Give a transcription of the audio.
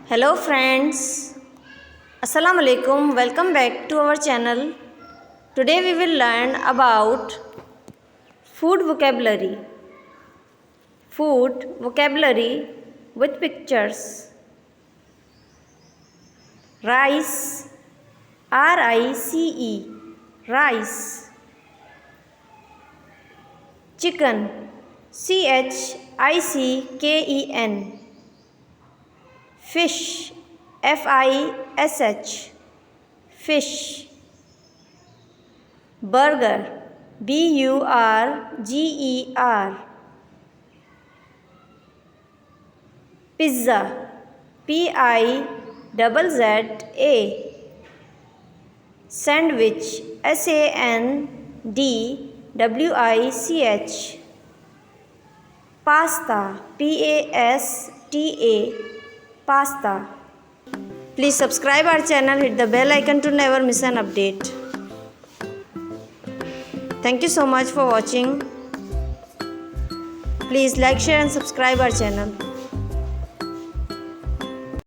Hello friends, Assalamu alaikum. Welcome back to our channel. Today we will learn about food vocabulary. Food vocabulary with pictures. Rice, R-I-C-E, rice. Chicken, C-H-I-C-K-E-N. Fish, F-I-S-H, fish. Burger, B-U-R-G-E-R. Pizza, P-I-Z-Z-A. Sandwich, S-A-N-D-W-I-C-H. Pasta, P-A-S-T-A, pasta. Please subscribe our channel, hit the bell icon to never miss an update. Thank you so much for watching. Please like, share and subscribe our channel.